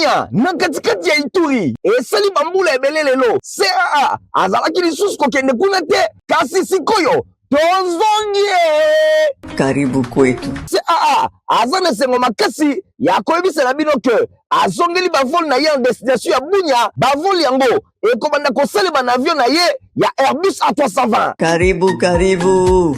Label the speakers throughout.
Speaker 1: Bunya na katikati ya Ituri esali bambula ebele lelo CAA azalaki lisusu kokende kuna te kasi sikoyo tozongie.
Speaker 2: Karibu kwetu.
Speaker 1: CAA aza na esengo makasi ya koyebisela bino ke azongeli bavole na ye en destination ya Bunya. Bavole yango ekobanda kosalema na avion na ye ya Airbus A320.
Speaker 2: Karibu.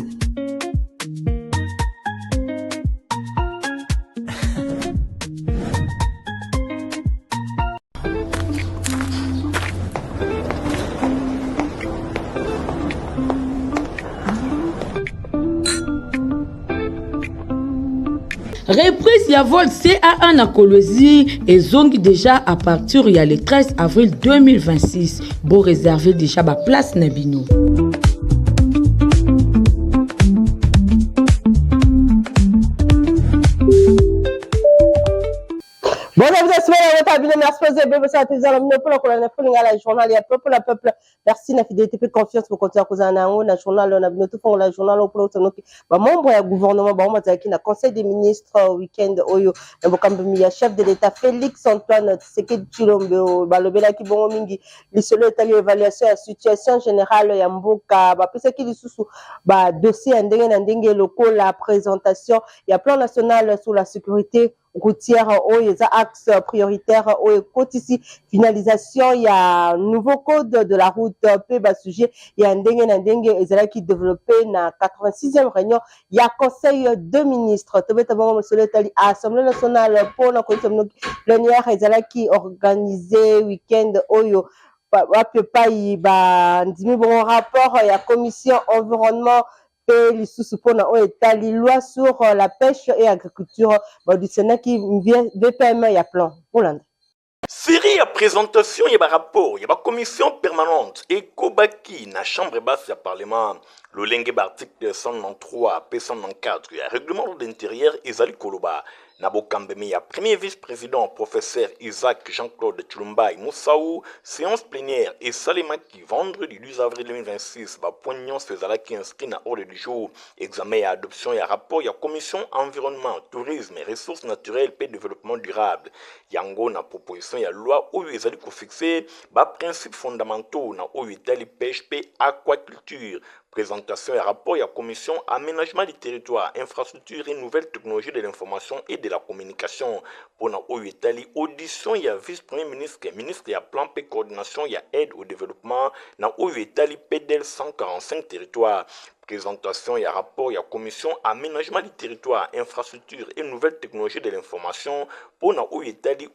Speaker 3: Reprise ya vol CAA na Kolwezi et zongi déjà à partir le 13 avril 2026. Bon réserver déjà ba place na bino.
Speaker 4: Merci na fidélité et confiance pour continuer à causer un national on a bien tout la journal au pro membre ya gouvernement ba mazaki na conseil des ministres week-end oyo na bokambi ya chef de l'état Félix Antoine Tshisekedi Tshilombo balobela ki bongo mingi lisolo etali évaluation ya situation générale ya mboka ba pesa ki lisusu ba dossier ndenge na ndenge loko la présentation ya plan national sur la sécurité routière oyo eza axe prioritaire oyo kotisi finalisation ya nouveau code de la route pe ba sujet ya ndenge na ndenge ezalaki développé na 86e réunion ya conseil de ministres tobeta bango mosolo etali assemblée nationale pour na commission plénière ezalaki organisé week-end oyo wapi pai ba ndimi bon rapport ya commission environnement et lisusu pona o etali loi sur la pêche et agriculture du Sénat qui VPM ya plan Hollande.
Speaker 5: Série ya présentation ya ba rapport ya ba commission permanente et kobaki na chambre basse ya parlement lolenge ba article 193 p 194 ya règlement d'intérieur ezali koloba na bokambemi ya premier vice-président professeur Isaac Jean-Claude Tshilombai Moussaou séance plénière et salemaki vendredi 12 avril 2026 ba poignon sezalaki inscrit na ordre du jour examen et adoption ya rapport ya commission environnement tourisme et ressources naturelles et développement durable yango na proposition ya loi oyo ezali ko fixer ba principes fondamentaux na oyo etali pêche pe aquaculture. Présentation et rapport à la commission aménagement du territoire, infrastructure et nouvelles technologies de l'information et de la communication. Pour la audition, il y a vice-premier ministre, ministre il y a plan et coordination, il y a aide au développement, dans Italie PDL 145 territoires. Présentation et rapport à la commission aménagement du territoire, infrastructure et nouvelles technologies de l'information. Pour la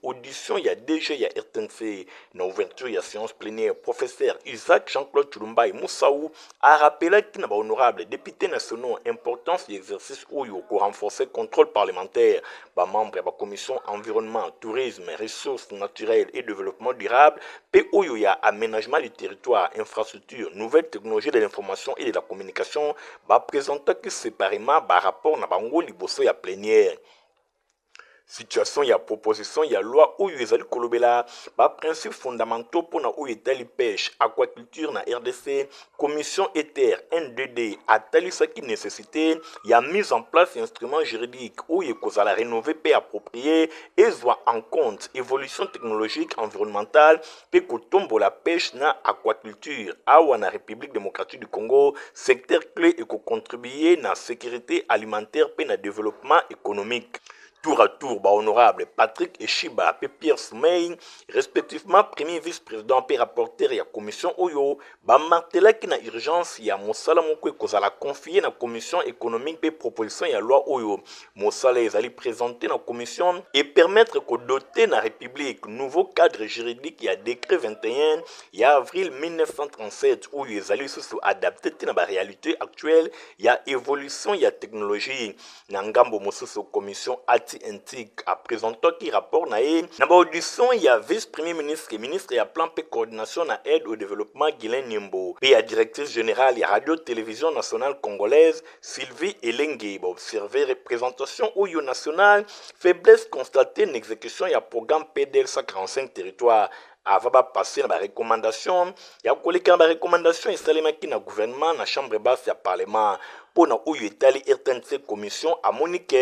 Speaker 5: audition, il y a déjà il y a RTNC. Dans l'ouverture, il y a séance plénière. Professeur Isaac Jean-Claude Tshilombai Moussaou a rappelé qu'il y a honorable député national importance de l'exercice où il faut renforcer le contrôle parlementaire. Bah, membre de la commission environnement, tourisme, ressources naturelles et développement durable. Puis où il y a aménagement du territoire, infrastructure, nouvelles technologies de l'information et de la communication. Ba présenter que séparément par rapport na bango liboso ya plénière. Situation ya proposition ya loi oyo ezali kolobela ba principes fondamentaux pour na oyo etali pêche aquaculture na RDC commission éther N2D atalisaki nécessité ya mise en place instrument juridique oyo ekozala rénové pe approprié et soit en compte évolution technologique environnementale pe kotombola pêche na aquaculture awa na République démocratique du Congo secteur clé et ko contribuer na sécurité alimentaire pe na développement économique. Tour à tour, honorable Patrick Eshiba et Pierre Soumey, respectivement premier vice-président et rapporteur de la commission Oyo, martela qui na urgence ya Mosala Mokwe kozala confié na commission économique et proposition ya loi Oyo. Mosala ezali présenté na commission et permettre que doter na République nouveau cadre juridique ya décret 21 ya avril 1937 où ezali sous adapté na ba réalité actuelle ya évolution ya technologie na ngambo mosusu commission antique à présenter qui rapport na audition il y a vice-premier ministre et ministre ya plan et coordination na aide au développement Guilain Nimbo et la directrice générale ya radio-télévision nationale congolaise Sylvie Elenge observer représentation au national faiblesse constatée en exécution ya programme PDL 145 territoires avant de passer la recommandation il y a la recommandation installée na gouvernement na chambre basse ya parlement pour na oyo etali RTNC commission à Monique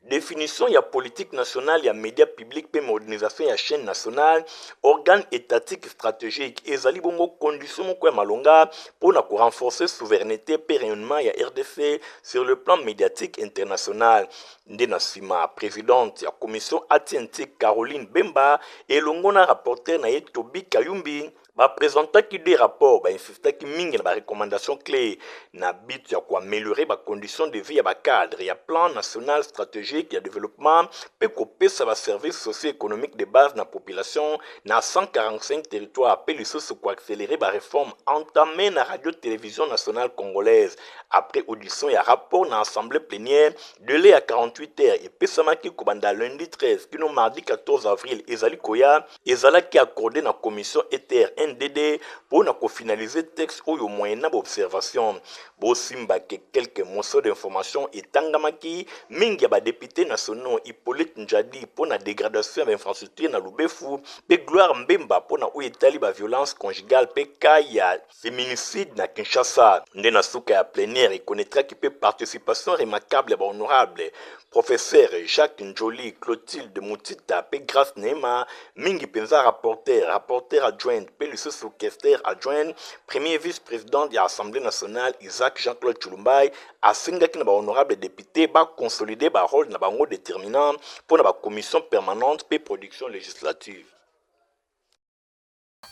Speaker 5: définition ya politique nationale ya média public pe modernisation ya chaîne nationale organe étatique stratégique ezali bongo condition moko ya malonga pour na renforcer souveraineté pe rayonnement ya RDC sur le plan médiatique international. Nde na sima présidente ya commission atlantique Caroline Bemba elongo na rapporteur na ye Tobi Kayumbi baprésentaki des rapports bainsistaki mingi na recommandation clé na but ya kuaméliorer conditions de vie ya cadre ya plan national stratégique ya développement pe kopesa services socio-économiques de base na population na 145 territoires pe lisusu accélérer réforme entamée na radio-télévision nationale congolaise après audition ya rapport na assemblée plénière délai à 48 heures epesamaki kobanda lundi 13 kino mardi 14 avril ezali koya ezalaki accordé na commission ETR NDD pour na finaliser texte ou moyen na observation bosimba que quelques morceaux d'information etangamaki mingi ba député nationaux Hippolyte Njadi pour na dégradation de infrastructure na Lubefu pe Gloire Mbemba pour na etali ba violence conjugale pe kaya féminicide na Kinshasa nde na suka ya plénière et connaîtra qui peut participation remarquable ba honorable professeur Jacques Njoli Clotilde Moutita pe Grace Nema mingi penza rapporteur adjoint pe le sous-orchestre adjoint premier vice-président de l'Assemblée nationale Isaac Jean-Claude Chulumbay asengaki na ba honorable député ba consolider ba rôle na bango déterminant pour la commission permanente pe production législative.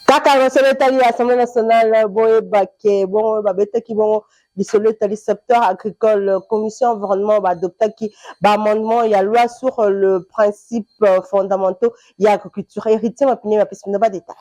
Speaker 4: Kaka basoletali ya Assemblée nationale boye bake bon babetaki bon bisoletali secteur agricole commission environnement adoptaki amendement ya loi sur le principe fondamentaux ya agriculture héritier mapine mapesina ba détail.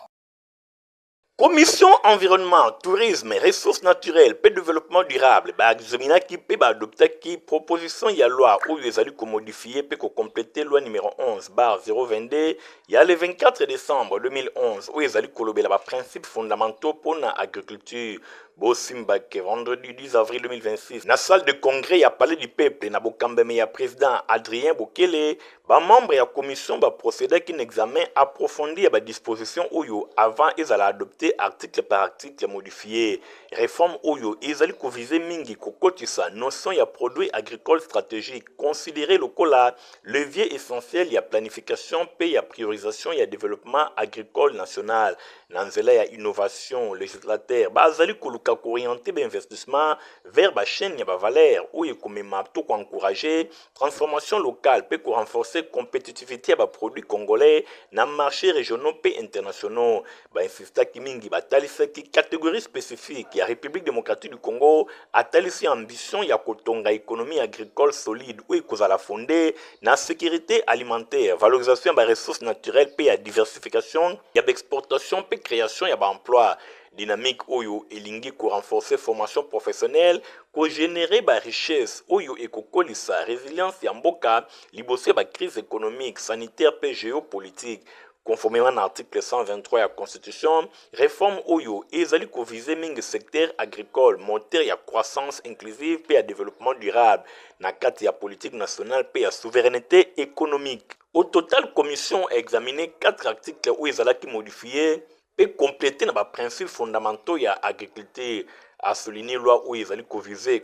Speaker 5: Commission environnement, tourisme, ressources naturelles, paix développement durable, examina qui peut adopter qui proposition y a loi où les allus modifier peut compléter loi numéro 11/022 il y a le 24 décembre 2011 où les allus colober la principes fondamentaux pour l'agriculture. Bosimbake vendredi 10 avril 2026 na salle de congrès ya palais du peuple na bokambeme ya président Adrien Bokele ba membre ya commission ba procéder qu'un examen approfondi ya ba disposition oyo avant ils allaient adopter article par article modifié réforme oyo ils allaient viser mingi kokotisa notion ya produits agricoles stratégiques considérer le cola levier essentiel ya planification pe ya priorisation ya développement agricole national nanzela ya innovation législateur bazali koluka orienter l'investissement vers la chaîne de valeur où il faut encourager transformation locale pour renforcer la compétitivité des produits congolais dans les marchés régionaux et internationaux. Insista ki mingi batalisa ki catégorie spécifique la République démocratique du Congo a talisi ambition ya kotonga économie agricole solide où il la fondée na sécurité alimentaire, valorisation des ressources naturelles et la diversification, ya exportation et création ya emploi. Dynamique oyo elingi ko renforcer formation professionnelle ko générer ba richesse oyo ekokolisa résilience ya mboka libosé ba crise économique sanitaire et géopolitique conformément à l'article 123 de la Constitution réforme oyo ezali ko viser mingi secteur agricole moteur ya croissance inclusive et à développement durable na kati ya politique nationale et à souveraineté économique. Au total commission a examiné 4 articles où ezalaki modifiés et compléter les principes fondamentaux de l'agriculture a souligné loi où ils allaient viser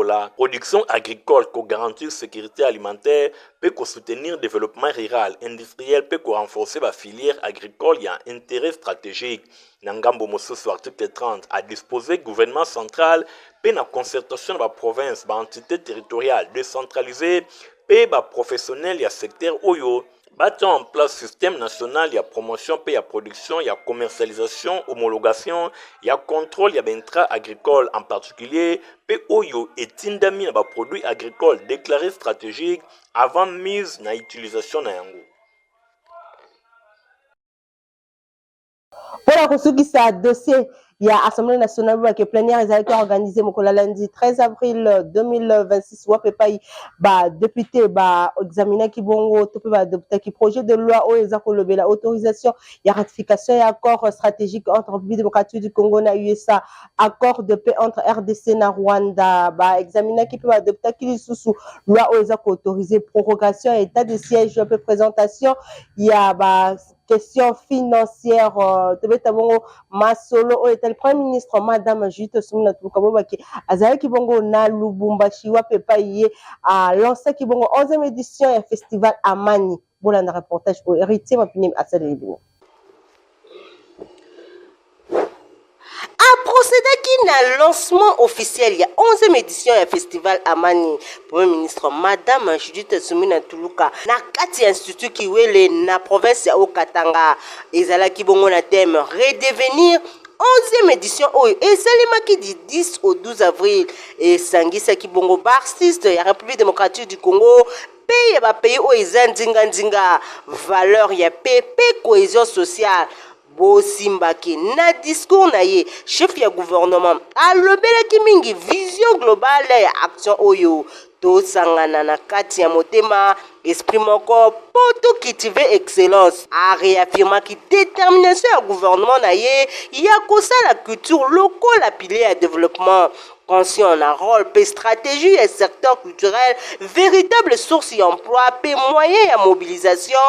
Speaker 5: la production agricole pour garantir sécurité alimentaire peut soutenir le développement rural industriel peut renforcer la filière agricole et un intérêt stratégique. Nangambo Mososo article 30 a disposé gouvernement central peut la concertation de la province la entité territoriale décentralisée peut la professionnel et secteur oyo battant en place système national, il y a promotion, il y a production, il y a commercialisation, homologation, il y a contrôle, il y a intra agricole en particulier, POYO et tindami na produits agricoles déclarés stratégiques avant mise na utilisation na yango.
Speaker 4: Pour la construction de dossier, il y a Assemblée nationale qui est plénière et qui a organisé le lundi 13 avril 2026. Wapepai, député, examiner qui bon adopter qui projet de loi où ils ont levé la autorisation, il y a ratification et accord stratégique entre la République démocratique du Congo et USA, accord de paix entre RDC et Rwanda, examiner qui peut adopter qui sous loi où ils ont autorisé prorogation et état de siège, présentation, il y a question financière tobeta bongo masolo oyo etali premier ministre madame Judith Suminwa Tuluka Bobaki azalaki bongo na Lubumbashi wape pa ye lancaki bongo 11e édition ya festival Amani bolanda reportage oyo héritier mapini asali libino. Procédé qui n'a lancement officiel, il y a 11e édition du festival Amani. Premier ministre Madame Judith Suminwa Tuluka na kati institut qui wele na province ya Okatanga ezala ki bongo na thème redevenir 11e édition oyo esalemaki du 10 au 12 avril et sangisa ki bongo artiste ya République démocratique du Congo pays ba pays oyo eza ndinga valeur ya paix cohésion sociale. Bosimbaki na discours na ye chef ya gouvernement alobelaki mingi vision globale ya action oyo tosangana na kati ya motema esprit moko poto cultiver excellence a réaffirmaki détermination ya gouvernement na ye ya kosala culture locale à pilier ya développement conscient na rôle pe stratégie et secteur culturel véritable source d'emploi pe moyen ya mobilisation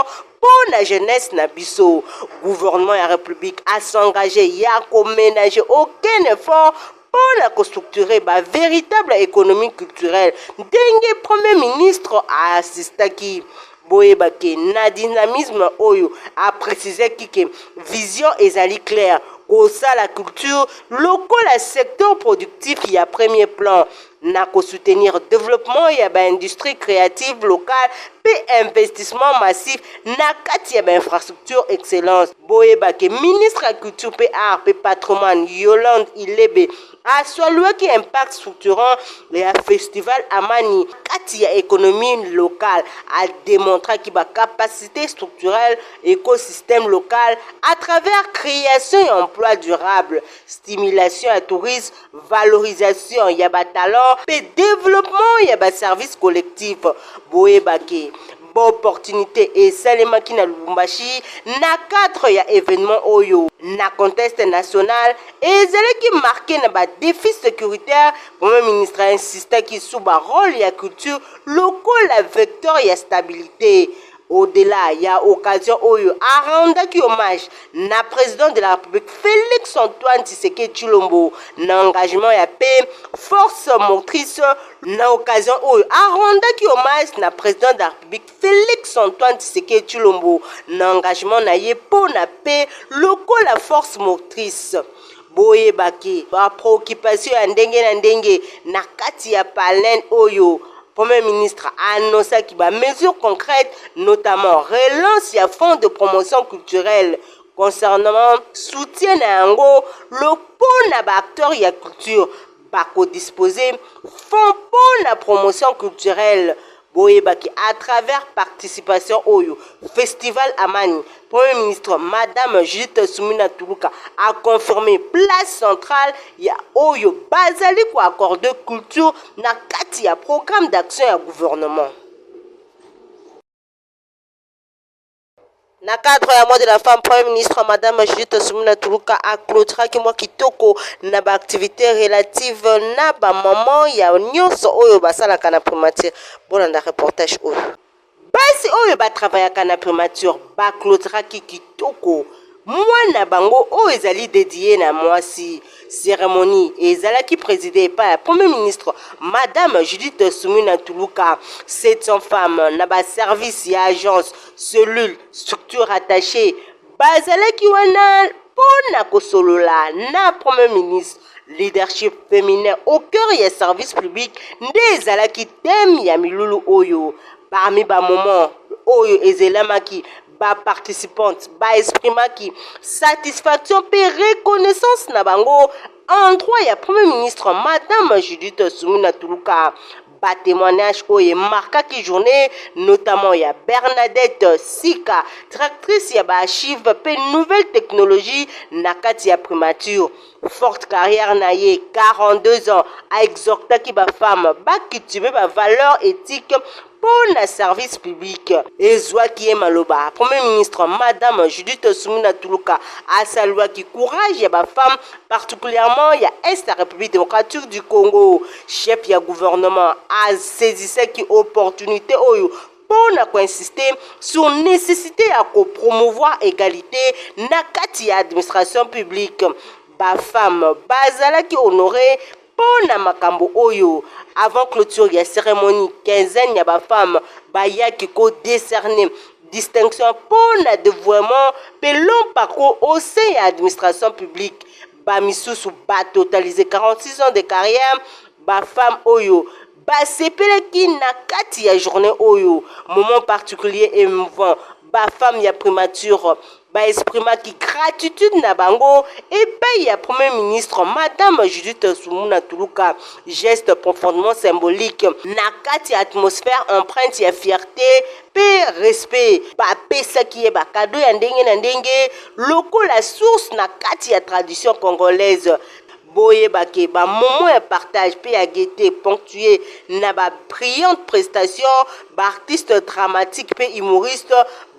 Speaker 4: pour la jeunesse na biso. Gouvernement et République a s'engager ya ko ménager aucun effort pour la structurer ba véritable économie culturelle. Ndenge premier ministre a assistaki boyebake na dynamisme oyo a précisé que vision ezali claire kosa la culture locale à secteur productif y a premier plan na ko soutenir développement ya ba industrie créative locale pe investissement massif na kati ya ba infrastructure excellence boyebake ministre la culture pe art pe patrimoine Yolande Ilebe a salué qui impact structurant le festival Amani kati ya économie locale a démontré qui ba capacité structurelle écosystème local à travers création et emploi durable stimulation à tourisme valorisation ya ba talent pe développement ya ba service collectif boyebake opportunité et salema ki na Lubumbashi na cadre ya événement oyo na contexte national ezali ki marqué na ba défi sécuritaire premier ministre insiste ki sous ba rôle ya culture locale la vecteur ya stabilité. Au-delà, il y a occasion oyo a rendaki hommage na président de la République Félix Antoine Tshisekedi Tshilombo na engagement ya paix force motrice na occasion oyo a rendaki hommage na président de la République Félix Antoine Tshisekedi Tshilombo na engagement na ye po na paix lokola la force motrice. Boyebaki ba préoccupation ya ndenge na ndenge na kati ya palen oyo Premier ministre a annoncé qu'il va mesures concrètes, notamment relance et fonds de promotion culturelle concernant soutien à Ango, le bon acteur et la culture, bako disposer fonds pour la promotion culturelle. Boyebaki à travers participation au festival Amani, Premier ministre Madame Judith Suminwa Tuluka a confirmé place centrale ya oyo bazali ko accorder culture na kati ya programme d'action ya gouvernement. Na cadre ya mois de la femme, Premier ministre Madame Judith Suminwa Tuluka a clôturé ki mwa kitoko na ba activité relative na ba maman ya nyonso oyo basalaka na primature. Bolanda reportage oyo. Basi oyo ba travaillaka na primature ba clôturé ki kitoko. Mwana bango oyo ezali dédié na mwasi cérémonie ezalaki présidé par la Premier ministre Madame Judith Suminwa Tuluka. 700 femmes na ba service ya agence cellule structure attachée bazalaki wana pona kosolola na Premier ministre leadership féminin au cœur ya service public nde ezalaki thème ya milulu oyo parmi ba moment oyo ezelamaki ba participante ba exprimaki satisfaction pe reconnaissance na bango endroit ya Premier ministre Madame Judith Suminwa Tuluka. Ba témoignage oye marquaki journée notamment ya Bernadette Sika directrice ya ba archive pe nouvelle technologie na kati ya primature forte carrière na ye 42 ans a exhortaki ba femme ba cultiver ba valeur éthique pour le service public. Ezwaki maloba Premier ministre Madame Judith Suminwa Tuluka a salué qui courage ya ba femme particulièrement ya Est la République démocratique du Congo. Chef ya gouvernement a saisi qui opportunité oyo pour insister sur nécessité à promouvoir égalité na kati administration publique. Ba femme bazalaki honoré pour na makambo oyo avant clôture ya cérémonie quinzaine ya ba femme bayaki ko décerner distinction pour na dévouement pe long parcours au sein de l'administration publique. Ba misusu ba totalisé 46 ans de carrière. Ba femme oyo ba sepeleki na kati ya journée oyo moment particulier émouvant. Ba femme ya primature ba exprimaki gratitude na bango et pa ya premier ministre madame Judith Suminwa Tuluka, geste profondément symbolique na kati atmosphère empreinte ya fierté pe respect ba pesa ki ba cadeau ya ndenge na ndenge loko la source na kati ya tradition congolaise. Boye bake ba moment ya partage pe ya gaieté ponctué na ba brillante prestation ba artiste dramatique pe humoriste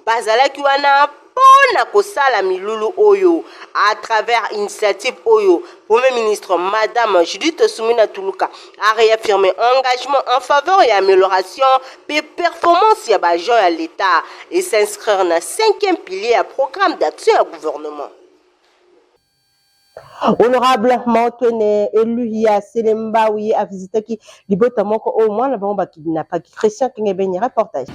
Speaker 4: bazalaki wana pona kosala milulu oyo à travers initiative oyo. Premier ministre madame Judith Suminwa Tuluka a réaffirmé engagement en faveur et amélioration des performances ya ba gens à l'état et s'inscrire dans 5e pilier à programme d'action à gouvernement. Honorable Mantone élu ya Selemba oui a visité qui libota moko au moins la bomba qui n'a pas Christian Kingebeni reportage.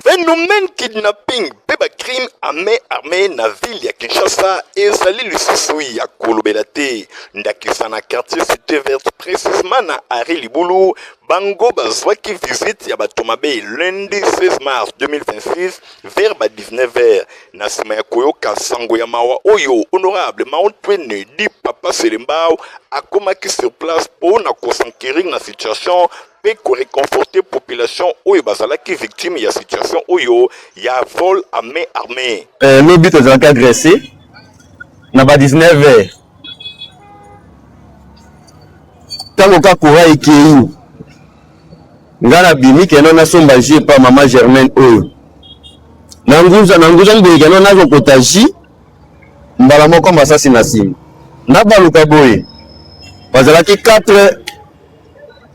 Speaker 5: Phénomène kidnapping beba crime armé na ville ya Kinshasa ezali lisusu ya kolobela te ndakisa na quartier cité verte précisément na Ari Libulu bango bazwaki visite ya batomabe lundi 16 mars 2026 vers 19h na sima ya koyoka sango ya mawa oyo honorable Mantone di Papa Selembao akomaki sur place pour na kosankiring na situation pe ko réconforter population oyo bazalaki victime ya situation oyo ya vol à main armée.
Speaker 6: Le but est agressé na ba 19h. Tango ka kura ikei. Ngana bimi keno na somba jie pa mama Germaine oyo. Nanguza mbe keno na zo potaji mbala moko masasi na simu. Na baluka boye. Bazalaki 4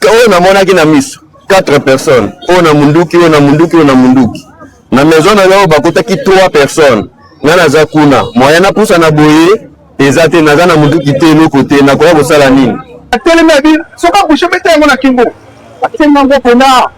Speaker 6: on a monaki na miso 4 personnes on a munduki na maison na leo bakotaki 3 personnes ngana za kuna moya na pusa na boye ezate naza na munduki te no côté na kwa bosala nini atelema bi soka bushe betengo na kingo atenga ngo pona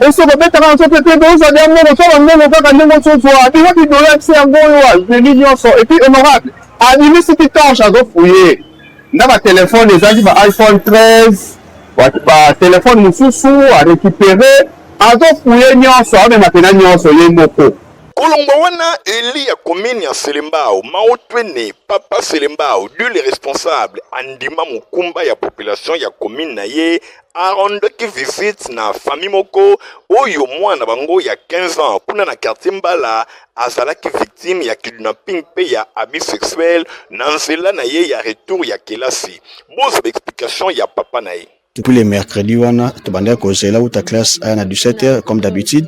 Speaker 6: eso beta na so tete do za dia ngo so ngo kaka ngo so so bi hoti do ya se ngo yo je ni nyonso et puis honorable a université tanche a go fouiller na ba téléphone ezali ba iPhone 13 ba téléphone mususu a récupéré azo fouiller nyonso ame matena nyonso ye moko
Speaker 5: kolombo wana eli ya commune ya Selembao Mantone Papa Selembao du les responsables andima mukumba ya population ya commune na ye arondaki visite na famille moko oyo mwana bango ya 15 ans kuna na quartier Mbala azalaki victime ya kidnapping pe ya abus sexuel na nzela na ye ya retour ya kelasi bozo explication ya papa na ye.
Speaker 7: Tous les mercredis, on a là où ta classe à 17h comme d'habitude.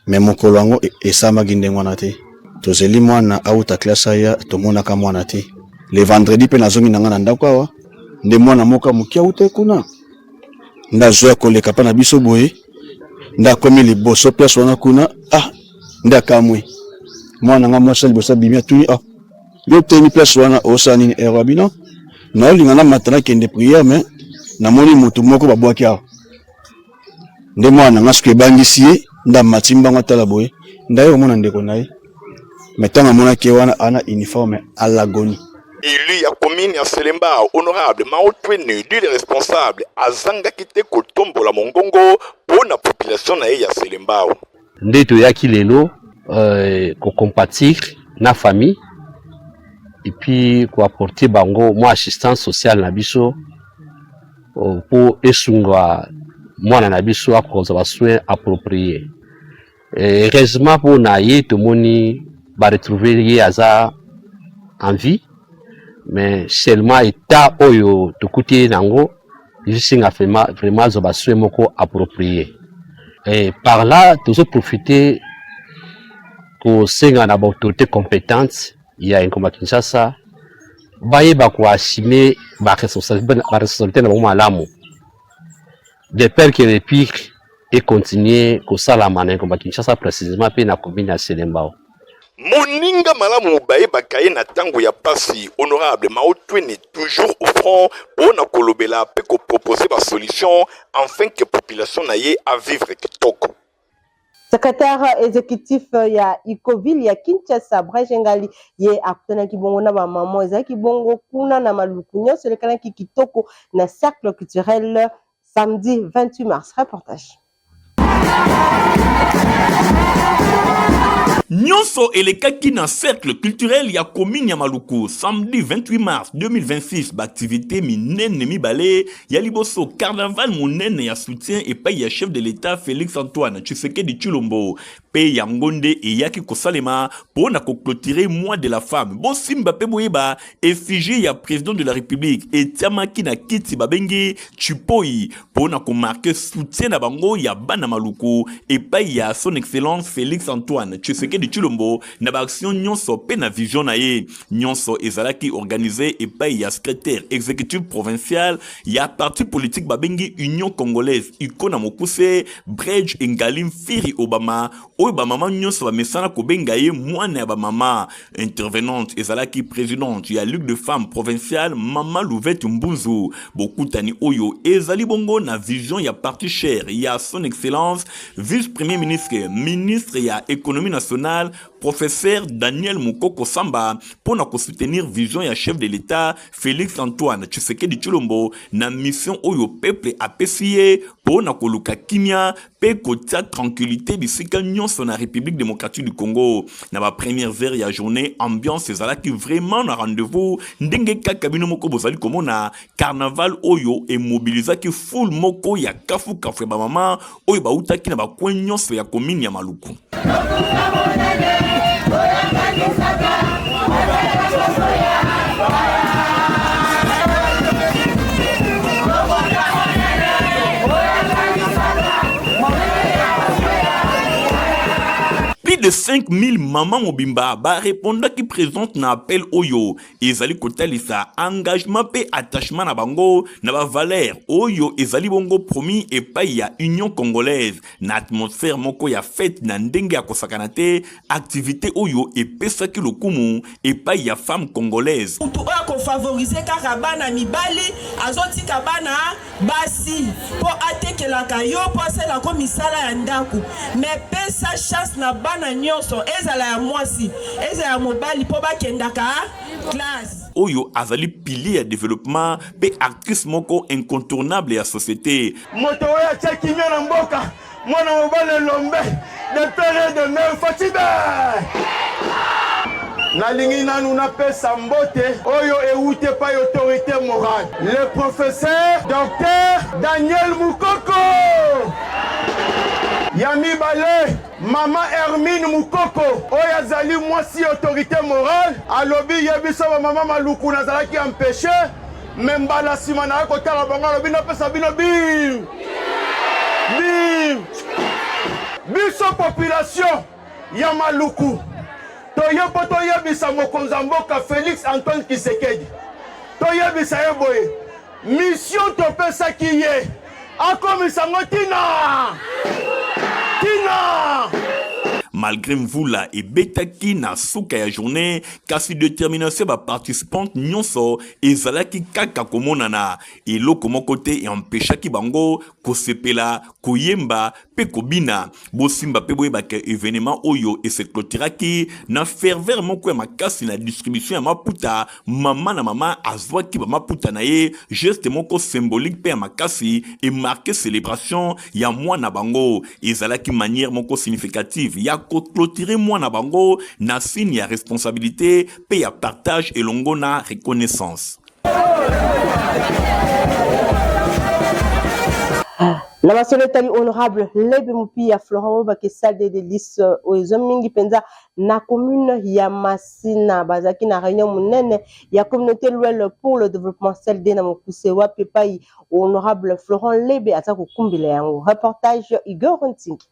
Speaker 7: Mais mon colongo et ça m'a guindé moi naté. Tous les mois na où ta classe aya to mona ka moi naté. Les vendredis pe na zongi na ngana ndakwa wa. Nde mwana moka mukia ute kuna. Nda zoa koleka pa na biso boye. Nda komi li boso place wana kuna. Ah, nda kamwe. Mwana nga mwasa libosa bimia tuni ah. Yo teni place wana osani ni erabino. Na olingana matana kende prière mais na moni mutu moko babwaki awa nde mwana nga soki ebangisi ye nda matimba ngo tala boye ndaye omona ndeko na ye metanga monaki wana ana uniforme alagoni
Speaker 5: élu ya commune ya Selembao honorable Mantone du les responsables azangaki te kotombola mongongo pona population na ye ya Selembao
Speaker 8: nde toyaki lelo ko compatir na famille et puis ko apporter bango mo assistance sociale na biso pour esungwa mwana na biso akozwa ba soins appropriés. Heureusement pour na ye tomoni ba retrouver ye aza en vie mais seulement état oyo tokuti nango jisinga vraiment zo ba soins moko appropriés. Et par là tous profiter ko senga na ba autorité compétente ya Ngoma Kinshasa baye ba ko assumer ba responsabilité na malamu de peur que les pires et continuer kosalama na komba Kinshasa précisément pe na commune ya Selembao.
Speaker 5: Moninga malamu baye bakaye na tango ya pasi honorable Maotwene toujours au front pour na kolobela pe ko proposer ba solution afin que population na ye à vivre kitoko.
Speaker 4: Secrétaire exécutif ya Icoville ya Kinshasa Brajengali ye akutana kibongo na ba maman ezaki bongo kuna na malukunyo selekana kitoko na cercle culturel samedi 28 mars. Reportage.
Speaker 5: Nyonso elekaki na cercle culturel ya commune ya Maluku samedi 28 mars 2026 activité minene mibale ya liboso carnaval monene ya soutien et pa ya chef de l'état Félix Antoine Tshisekedi Tshilombo pe ya ngonde e yaki kosalema pour na clôturer mois de la femme bo simba pe boyeba effigie ya président de la république et tiamaki na kiti babengi Chipoi pour na marquer soutien na bango ya bana Maluku et pa ya son excellence Félix Antoine Tshisekedi Tshilombo na ba action nyonso pe na vision na ye nyonso ezalaki organisé et pa ya secrétaire exécutif provincial ya parti politique babengi Union Congolaise ikona mokuse Bridge Ngalim Firi Obama oyo ba mama nyonso ba mesana ko benga ye mwana ya ba mama intervenante ezalaki présidente ya Ligue de femmes provinciale Mama Louvette Mbunzu bokutani oyo ezali bongo na vision ya parti cher ya son excellence vice-premier ministre ya économie nationale professeur Daniel Mukoko Samba pour na soutenir vision ya chef de l'état Félix Antoine Tshisekedi Tshilombo na mission oyo peuple apprécié pour na koluka kimia pe kotia tranquillité bisika nyonso na République démocratique du Congo na ba première heure ya journée ambiance ezalaki vraiment na rendez-vous ndenge kaka bino moko bozali komona carnaval oyo et mobilisaki full moko ya kafu kafu ba mama oyo ba utaki na ba coin nyonso ya commune ya Maluku. Plus de 5000 mamans mobimba ba répondant qui présente na appel oyo ezali kotalisa engagement pe attachement na bango na ba valeur oyo ezali bongo promis et pa ya Union Congolaise na atmosphère moko ya fête na ndenge ya kosakana te activité oyo et pesaki lokumu et pa ya femme congolaise
Speaker 9: to ko favoriser karabana mibali azoti kabana basi po atekelaka yo po sela ko misala ya ndaku mais pesa chance na bana nyonso ezala ya mwasi ezala ya mobali po bakendaka classe
Speaker 5: oyo azali pilier ya développement pe actrice moko incontournable ya société
Speaker 10: moto oyo tchekimia na mboka mwana mobali lombe de père de mère Fatibe nalingi nanu napesa mbote oyo ewute pa autorité morale le professeur docteur Daniel Mukoko Yami Balé, Maman Hermine Mukoko, oyo azali mwasi autorité morale, alobi yebiso ba mama Maluku nazalaki empêché, membala sima na kotala bango alobi napesa bino bim. Bim. Biso population ya Maluku. Toyepo toyebisa mokonza mboka Félix Antoine Tshisekedi. Toyebisa ye boye. Mission topesa ki ye. Akomisa ngotina.
Speaker 5: Malgré mvula et betaki na suka ya journée kasi détermination ba participante nyonso ezalaki kaka komonana eloko moko te e empêchaki bango kosepela koyemba pe kobina bosimba pe boyeba ke événement oyo et se clôturaki na ferveur moko ya makasi na distribution ya maputa mama na mama azwaki ba maputa na ye geste moko symbolique pe ya makasi et marqué célébration ya mwana bango ezalaki manière moko significative ya clôturer mwana bango na signe ya responsabilité pe ya partage et longo na reconnaissance.
Speaker 4: Na masoletali honorable Lebe Mupi ya Florent Bakesal de Delis oezo mingi penza na commune ya Masina bazaki na réunion munene ya communauté Luel pour le développement CLD na mokuse wa pepai honorable Florent Lebe ata kokumbila yango reportage Igor Ntingi.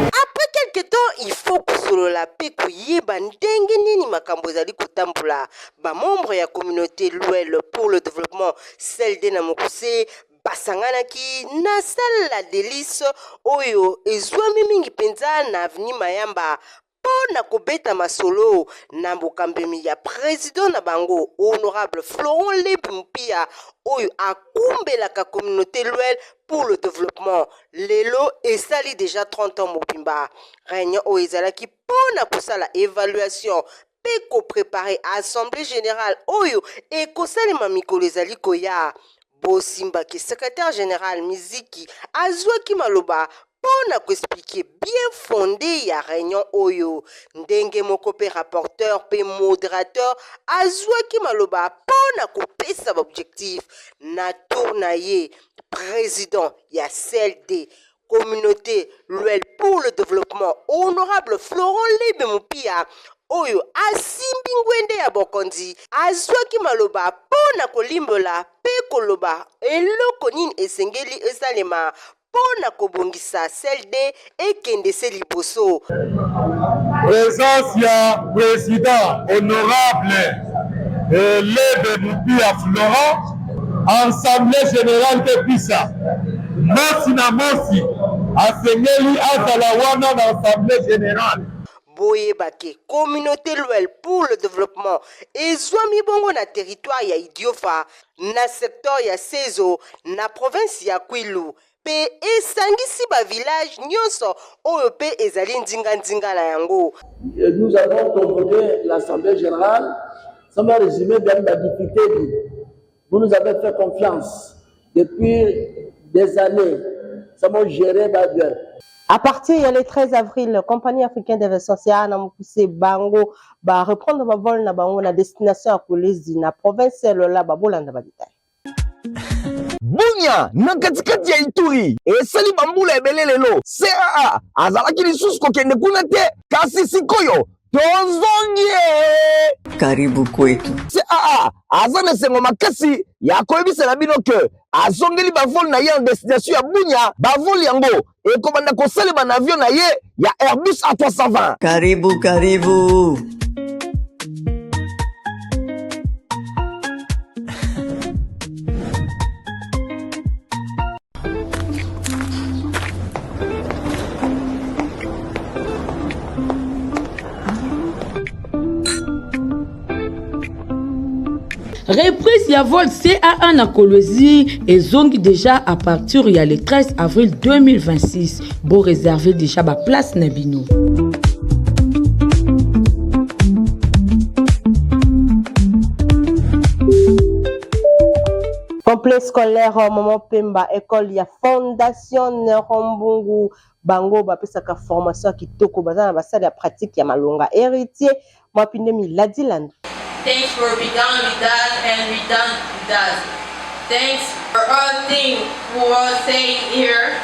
Speaker 11: Après quelques temps, il faut que solo la paix koyeba ndenge nini makambo ezali kotambula ba membre ya communauté Luel pour le développement CLD na mokuse basanganaki na salle la Délice oyo ezwami mingi penza na avenue Mayamba pona kobeta masolo na mbokambemi ya président na bango honorable Florent Lebumupia oyo akumbelaka communauté Luel pour le développement lelo esali déjà 30 ans mobimba réunion oyo ezalaki pona kosala évaluation pe ko préparer assemblée générale oyo ekosalema mikolo ezali koya Bosimbaki secrétaire général Miziki azwaki maloba pona ko expliquer bien fondé ya réunion oyo ndenge moko pe rapporteur pe modérateur azwaki maloba pona ko pesa objectif na tournaye président ya CLD communauté Luel pour le développement honorable Florent Lebumupia oyo asimbi ngwende ya bokonzi azwaki maloba pona kolimbola pe koloba eloko nini esengeli esalema pona kobongisa CLD ekende se liboso.
Speaker 10: Présence ya président honorable Lebumupia Florent assemblée générale de Pisa mosi na mosi asengeli azala wana na assemblée générale.
Speaker 11: Boyebake communauté Luel pour le développement ezwami bongo na territoire ya Idiofa na secteur ya Sezo na province ya Kwilu pe esangisi ba village nyonso oyo pe ezali ndinga na yango.
Speaker 12: Nous avons convoqué l'assemblée générale. Ça m'a résumé bien la difficulté. Vous nous avez fait confiance depuis des années. Ça m'a géré ma gueule.
Speaker 4: À partir du 13 avril, la compagnie africaine d'investissement na mukuse bango ba reprendre ba vol na bango na destination à Kolezi na province lola ba bolanda ba détail.
Speaker 1: Bunya na katikati ya Ituri esali bambula ebele lelo CAA azalaki lisusu kokende kuna te kasi sikoyo tozongie
Speaker 2: Karibu kwetu.
Speaker 1: CAA aza na sengo makasi ya koyebisela bino ke azongeli bavol na ye en destination ya Bunya bavol yango ekobanda kosalema na avion na ye ya Airbus A320.
Speaker 2: Karibu.
Speaker 3: Reprise ya vol CA1 na Kolwezi ezongi déjà à partir ya le 13 avril 2026. Bon réservé déjà ba place na bino.
Speaker 4: Complexe scolaire Maman Pemba école ya Fondation Nerombungu bango bapesaka formation kitoko bazana basali ya pratique ya malonga héritier mwapinde Miladi Landu.
Speaker 13: Thanks for be done with us and we done with us. Thanks for all things we are saying here.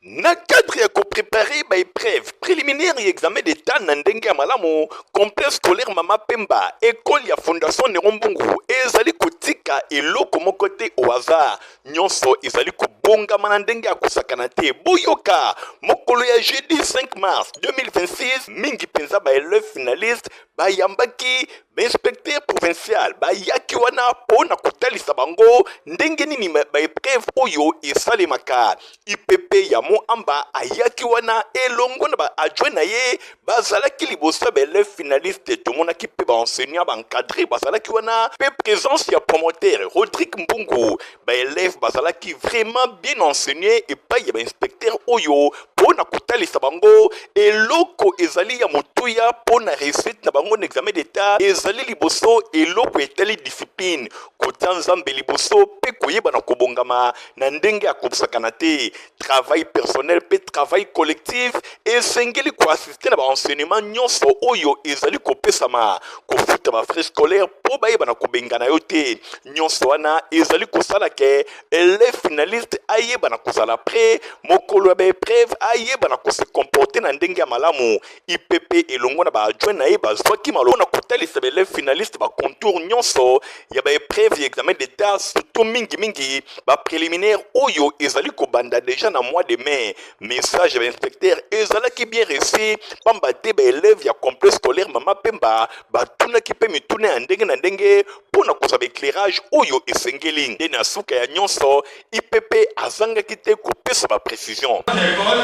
Speaker 5: Na cadre ya préparer ba épreuve préliminaire et examen d'état na ndenge ya malamu complexe scolaire Mama Pemba école ya Fondation Nerombungu ezali kotika eloko moko te au hasard nyonso ezali kobongama na ndenge ya kosakana te boyoka mokolo ya jeudi 5 mars 2026 mingi penza ba élève finaliste ba yambaki inspecteur provincial bayaki wana pona kotalisa bango ndenge nini ba épreuve oyo esalemaka IPP ya Moamba ayaki wana elongo na ba adjoint na ye bazalaki liboso ba élève finaliste tomonaki pe ba enseignant ba encadré bazalaki wana pe présence ya promoteur Rodrigue Mbungu ba élève bazalaki vraiment bien enseigné et pas ya ba inspecteur oyo pona kotalisa bango eloko ezali ya motuya pona réussite na bango na examen d'état ezali liboso eloko etali discipline kota nzambe liboso pe koyeba na kobongama na ndenge ya kobusakana te travail personnel pe travail collectif esengeli koassiste na baenseignement nyonso oyo ezali kopesama kofuta bafrais scolaire po bayeba na kobengana yo te nyonso wana ezali kosala ke élève finaliste ayeba na kozala prêt mokolo ya baépreuve ayeba na kose comporter na ndenge ya malamu IPP elongo na baadjoint na ye bazwaki malo na kotalisa baélève finaliste bacontour nyonso ya baépreuve ya examen d'état surtout moto mingi ba préliminaire oyo ezali ko banda déjà na mois de mai. Message à l'inspecteur ezala ki bien reçu pamba te ba élève ya complexe scolaire Mama Pemba ba tuna ki pe mitune ndenge na ndenge pona ko sabe éclairage oyo esengeli nde na suka ya nyonso IPP azanga ki te ko pesa ba précision.
Speaker 14: L'école,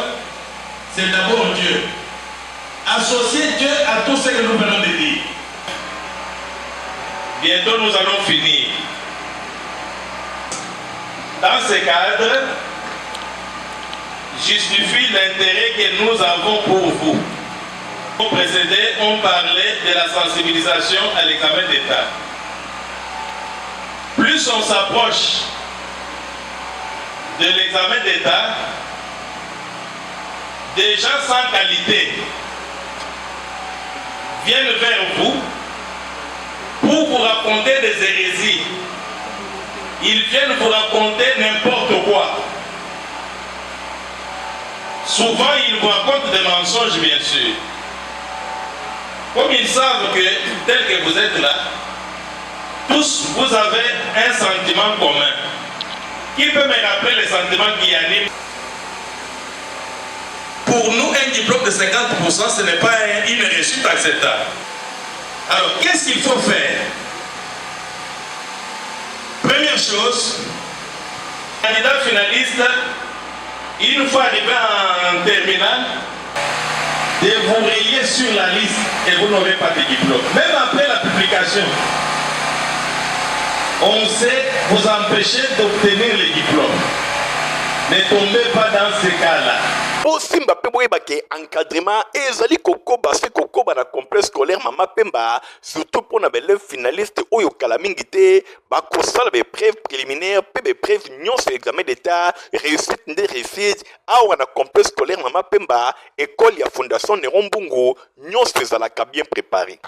Speaker 14: c'est d'abord Dieu. Associer Dieu à tout ce que nous venons de dire. Bientôt nous allons finir. Dans ce cadre, justifie l'intérêt que nous avons pour vous. Au précédé, on parlait de la sensibilisation à l'examen d'État. Plus on s'approche de l'examen d'État, des gens sans qualité viennent vers vous pour vous raconter des hérésies. Ils viennent vous raconter n'importe quoi. Souvent, ils vous racontent des mensonges, bien sûr. Comme ils savent que, tel que vous êtes là, tous vous avez un sentiment commun. Qui peut me rappeler les sentiments qui animent? Pour nous, un diplôme de 50%, ce n'est pas une réussite acceptable. Alors, qu'est-ce qu'il faut faire? Première chose, candidat finaliste, une fois arrivé en terminale, de vous rayer sur la liste et vous n'aurez pas de diplôme. Même après la publication, on sait vous empêcher d'obtenir les diplômes. Ne tombez pas dans ces cas-là.
Speaker 5: Simba pe boyeba ke encadrement ezali kokoba se kokoba na complexe scolaire Mama Pemba surtout pour na belle finaliste oyo kala mingi te ba kosala be preuve préliminaire pe be preuve nyonso examen d'état réussite nde réussite awa na complexe scolaire Mama Pemba école ya fondation Néron Mbungu nyonso ezalaka bien préparé.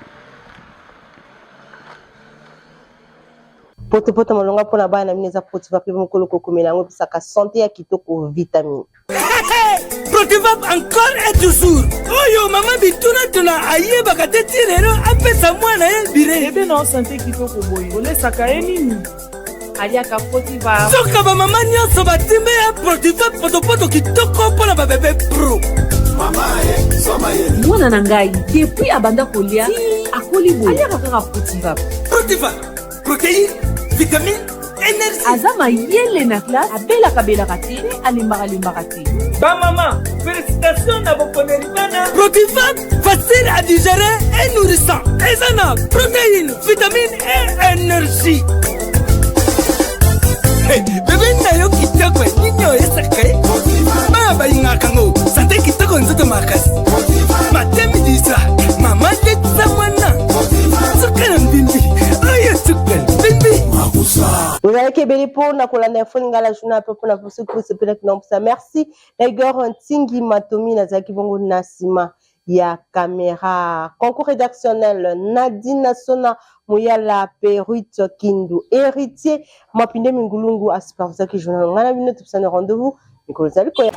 Speaker 4: Poto malonga pona bana mineza Protivap pe mokolo kokomela ngo pisaka santé ya kitoko vitamine.
Speaker 15: Protivap encore et toujours. Oyo mama bituna tuna ayeba kateti lero apesa mwana ye bire.
Speaker 9: Ebe na santé kitoko boye. Olesaka ye nini? Aliaka Protivap.
Speaker 15: Soka ba mama nyonso batimbe ya Protivap poto kitoko pona ba bébé pro.
Speaker 16: Mama ye, soma ye.
Speaker 17: Mwana na ngai depuis abanda kolia akoli boye. Aliaka kaka Protivap.
Speaker 15: Protivap. Protéine, vitamine, énergie.
Speaker 17: Azama yele na classe abela kate alimbaka te.
Speaker 9: Ba maman, félicitations na bokoneri bana.
Speaker 15: Protivap, facile à digérer et nourrissant. Ezana, protéines, vitamines et énergie. Hey, bébé na yo kitoko ninyo esaka. Baba ingakango, santé kitoko nzoto makasi. Matemi disa, mama tetsa mwana. Sukana mbimbi.
Speaker 4: Vous avez kebeli pour na kolanda foninga la journée peu pour na pour ce que c'est peut-être non ça merci Igor Ntingi Matomi na zaki bongo nasima ya caméra concours rédactionnel Nadine Sona Muyala Peruit Kindu héritier Mapinde Mingulungu aspar zaki journal ngana bino tupsana rendez-vous Nicolas Koya